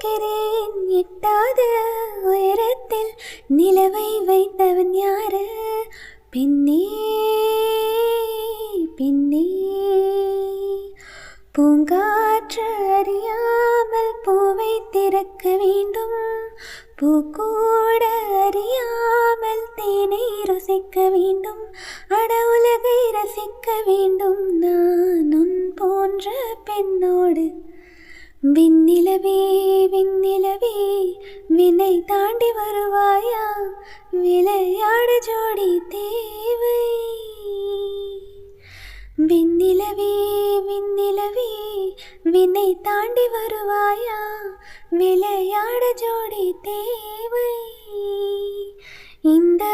பார்க்கிறேன் எட்டாத உயரத்தில் நிலவை வைத்தவன் யாரு? பெண்ணே பெண்ணே, பூங்காற்று அறியாமல் பூவை திறக்க வேண்டும், பூக்கூட அறியாமல் தேனை ருசிக்க வேண்டும், அட உலகை ரசிக்க வேண்டும் நான் உன் போன்ற பெண்ணோடு. விண்ணிலவே விண்ணிலவே விண்ணை தாண்டி வருவாயா, விளையாட ஜோடி தேவை. விண்ணிலவே விண்ணிலவே விண்ணை தாண்டி வருவாயா, விளையாட ஜோடி தேவை. இந்த